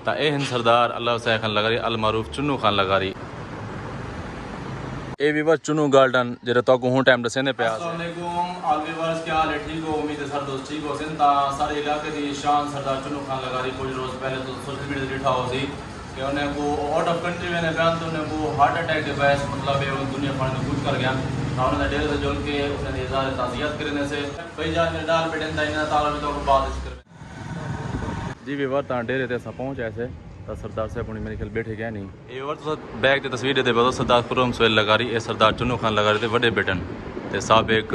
ता ए हिंद सरदार अल्लाह हुसैन खान लगारी अल मारूफ चुन्नू खान लगारी ए Weaver Chunnu garden जेरे तो को हूं टाइम दसेने पे अस्सलाम वालेकुम ऑल वीवर्स क्या हाल है ठीक हो उम्मीद है सर दोस्त ठीक हो सिंता सारे इलाके दी शान सरदार चुन्नू खान लगारी कुछ रोज पहले तो सोशल मीडिया दिखा हो सी कि उन्हें को आउट ऑफ कंट्री में बयान तो उन्हें को हार्ट अटैक के बहस मतलब है दुनिया भर में कुछ कर गया ना उन्हें डेरे से जोल के उसने इज़हार ताज़ियत करने से भाई जान में डाल बेटन दा इना ताला में तो बात कर जी वीवर ता डेरे ते सा पहुंच ऐसे तो सरदार साहब उन्हें मेरे ख्याल बैठे गया नहीं ये और तो बैग की तस्वीर देते बता सरदार खुर्रम सोहेल लगारी ये सरदार चुन्नू खान लगारी थे बड़े बेटन ते साबिक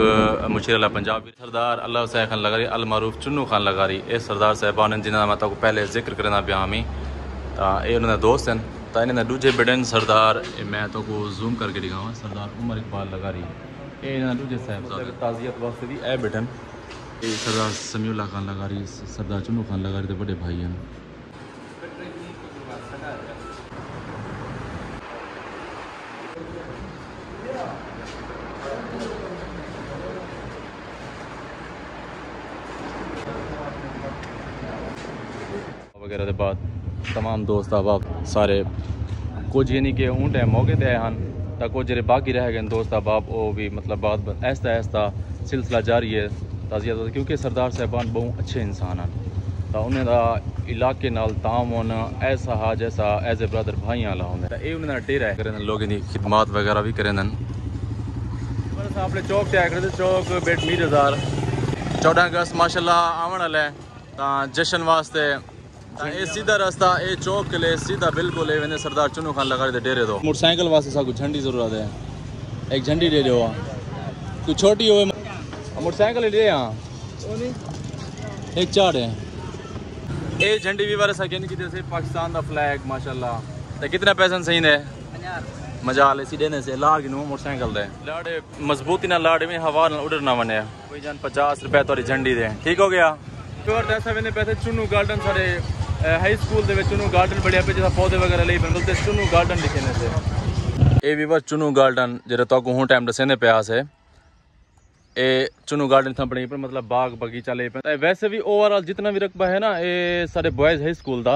मुशीर अला पंजाब सरदार अल्लाह हुसैन खान लगारी अल मारूफ चुन्नू खान लगारी ये सरदार साहबान जिन्हें मैं तो पहले जिक्र करना पिया हमी तो ये उन्होंने दोस्त हैं तो इन्हें दूजे बेटन सरदार मैं तो को जूम करके दिखाऊँ सरदार उमर इकबाल लगारी ये इन्हें दूजे साहब ताज़ियत वास्ते भी ए बेटन ये सरदार समीउल्लाह खान लगारी सरदार चुन्नू खान लगारी थे बड़े भाई हैं वगैरह के बाद तमाम दोस्त अहबाब सारे कुछ यानी कि उन टाइम मौके ते आए हैं तो कुछ जो बाकी रह गए दोस्त अहबाब वो भी मतलब बात ऐसा ऐसा सिलसिला जारी है ताज़ियत क्योंकि सरदार साहबान बहुत अच्छे इंसान हैं तो उन्हें दा इलाके नाल तामुन ऐसा हा जैसा एज ए ब्रदर भाई आला होंगे तो ये उन्हें डेरा करें लोगों की खिदमत वगैरह भी करें अपने चौक से आए करते चौक बेट मीर हज़ार 14 अगस्त माशाल्लाह आवन वाला है तो जश्न वास्ते ये सीधा रास्ता ये चौक के लिए सीधा बिल्कुल है सरदार चुन्नू खान लगा रहे डेरे दो मोटरसाइकिल वास्ते सा कुछ झंडी जरूरत है एक झंडी ले लो कुछ छोटी हो मोटरसाइकिल ले एक चार है ये झंडी भी वाले सकें कि जैसे पाकिस्तान का फ्लैग माशाल्लाह तो कितना पैसा सही है मजाल इसी देने से लाड़ गिनू मोटरसाइकिल दे लाड़े मजबूती ना लाड़ में हवा ना उड़र ना बने कोई जान 50 रुपए तो झंडी दे ठीक हो गया फिर ऐसा मैंने पैसे चुन्नू गार्डन सारे हाई स्कूल दे चुन्नू गार्डन बढ़िया पे जैसा पौधे वगैरह ले बनते चुन्नू गार्डन लिखे से ये वीवर चुन्नू गार्डन जेरे तो को हूं टाइम दसेने पे आसे ए चुन्नू गार्डन था बनी पर मतलब बाग बगीचा ले पे वैसे भी ओवरऑल जितना भी रकबा है ना ये सारे बॉयज हाई स्कूल दा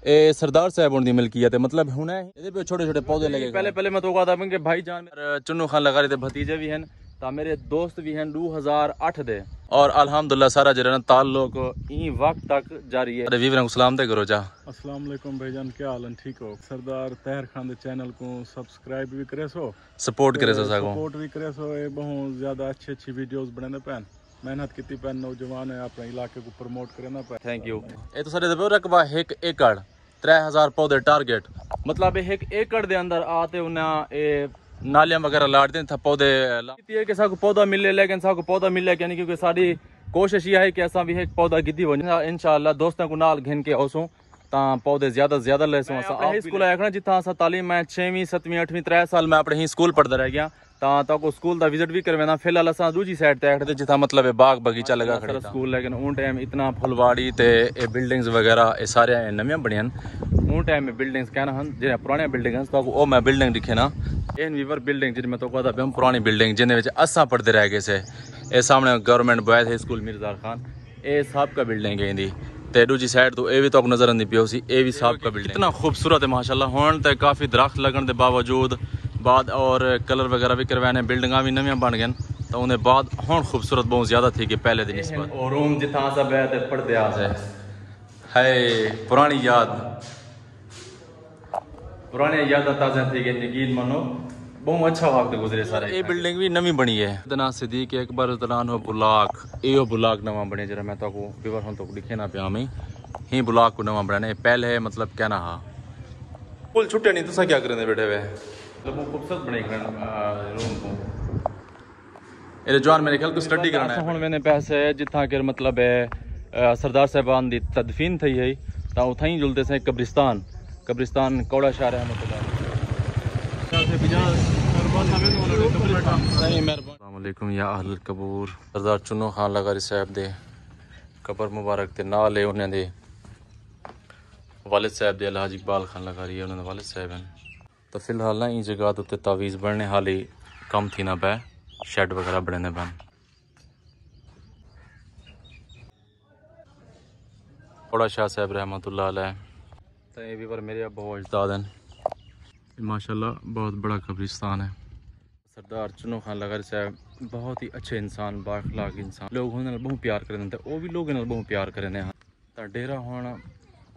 ए सरदार साहब उनकी मिल्कियत है मतलब हुने इधर पे छोटे छोटे पौधे लगे पहले मैं तो कहता कि भाई जान चुन्नू खान लगा रहे थे भतीजे भी हैं ता मेरे दोस्त भी हैं 2008 दे और अल्हम्दुलिल्लाह सारा जरा ताल्लुक ई वक्त तक जारी है वीवरों को सलाम दे करो जा अस्सलाम वालेकुम भाईजान क्या हाल है ठीक हो सरदार तहर खान दे चैनल को सब्सक्राइब भी करे सो सपोर्ट करे सो सपोर्ट भी करे सो ये बहुत ज्यादा अच्छी वीडियोस बनाने पैन मेहनत की पैन नौजवान है अपने इलाके को प्रमोट करना पे थैंक यू ये तो सारे रकबा 1 एकड़ 3000 पौधे टारगेट मतलब 1 एकड़ दे अंदर आते उन्हें नालियां वगैरह लाट दें था पौधे कि साको पौधा मिले लेकिन साको पौधा मिले यानी क्योंकि सारी कोशिश ये है कि ऐसा भी एक पौधा गिद्दी हो इंशाल्लाह दोस्तों को नाल घिन के औसों ता पौधे ज्यादा से ज्यादा ले सो स्कूल आया जितना असा तालीम मैं 6वीं 7वीं 8वीं 3 साल मैं अपने ही स्कूल पढ़ता रह गया ता को स्कूल का विजिट भी करवाना फिलहाल असा दूजी साइड ते खड़े जिथा मतलब है बाग बगीचा लगा खड़ा स्कूल लेकिन उन टाइम इतना फुलवाड़ी ते ये बिल्डिंग्स वगैरह ये सारे नवियां बनियां उन टाइम में बिल्डिंग्स कहना हन जो पुराने बिल्डिंग हैं तो वो मैं बिल्डिंग दिखे ना इन वीवर बिल्डिंग जिनमें तो कहता भी पुरानी बिल्डिंग जिन्हें असा पढ़ते रह गए से ये सामने गवर्नमेंट बॉयज हाई स्कूल मिर्जार खान ये साहब का बिल्डिंग है इंदी ते दूजी साइड तो ये भी तो नजर आती पियो सी ये भी साहब का बिल्डिंग इतना खूबसूरत है माशाल्लाह होने ते काफ़ी दरख्त लगन के बावजूद बाद और कलर वगैरह भी करवाने बिल्डिंगा भी नवियां बन गए तो उन्हें बाद हूँ खूबसूरत बहुत ज़्यादा थी कि पहले दिन इस बार और रूम जितना सब है पढ़ते आ है पुरानी याद पुराने याद ताज़ा थी कि यकीन मानो बहुत अच्छा वक्त गुजरे सारे ये बिल्डिंग भी नवी बनी है इतना सिद्दीक अकबर हो बुलाक यो बुलाक नवा बने जरा मैं तो पेपर हम तो दिखे ना पे हमें ही बुलाक को नवा बनाने पहले मतलब क्या ना हा फुल छुट्टे नहीं तो क्या करें बैठे हुए खूबसूरत बने रूम को ये जवान मेरे ख्याल को स्टडी कराना है मैंने पैसे जितना के मतलब है सरदार साहबान दी तदफीन थी है तो उथा ही जुलते से कब्रिस्तान कौड़ा शाह है मतलब अस्सलामुअलैकुम या अहल कबूर सरदार चुन्नू खान लगारी साहब दे कबर मुबारक ते नाल है उन्हें दे वालिद साहब दे अलहाज इकबाल खान लगारी है उन्होंने वालिद साहब हैं तो फिलहाल ना ये जगह उत्ते तावीज़ बनने हाली कम थी ना पै शेड वगैरह बनने पैन कौड़ा शाह साहब रहमतुल्लाह अलैह तो ये भी पर मेरे बहुत अजदाद हैं। माशाल्लाह बहुत बड़ा कब्रिस्तान है। सरदार चुनो खान लगर साहब बहुत ही अच्छे इंसान, बाखलाक इंसान, लोग उन्होंने बहुत प्यार करते वो भी लोग इन्होंने बहुत प्यार करने तो डेरा होना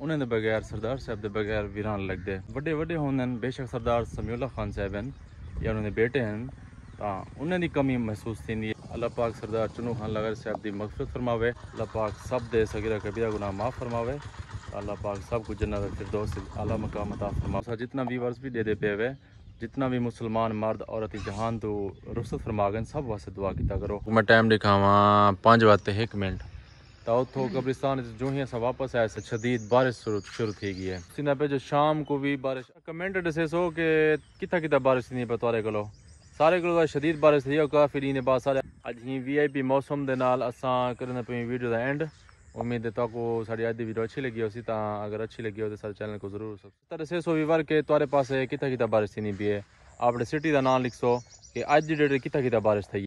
उन्हें दे बगैर सरदार साहब के बगैर वीरान लगते बड़े बड़े होंगे बेशक सरदार समीउल्लाह खान साहब हैं या उन्होंने बेटे हैं तो उन्हें दी कमी महसूस थी। अल्लाह पाक सरदार चुनो खान लगर साहब की मगफिरत फरमावे, अल्लाह पाक सब दे सगीरा कबीरा गुनाह माफ़ फरमावे, अल्लाह पाक सब कुछ जन्नत फिरदौस आला मकाम अता फरमावे। जितना व्यूअर्स भी दे पे हुए जितना भी मुसलमान मर्द औरत जहान तो रुखसत फरमा गए सब वास्ते दुआ किया करो। मैं टाइम दिखावा 5:01 तो उतो कब्रिस्तान जो ही अस वापस आए शदीद बारिश शुरू थी गई है। सिना पे जो शाम को भी बारिश कमेंट दसे सो कि कितना कितना बारिश नहीं पता को सारे को शदीद बारिश थी काफ़ी दी बाद सारे अज ही VIP मौसम के नाल असां करने पे वीडियो का एंड। उम्मीद है तो साड़ी अज की वीडियो अच्छी लगी हो सी तो अगर अच्छी लगी हो तो सारे चैनल को जरूर सब्सक्राइब दसे सो वीवर के तुम्हारे पास कितना कितना बारिश थी नहीं पी है अपने सिटी का नाम लिख सो कि अज की डेट कितना कितना बारिश थी।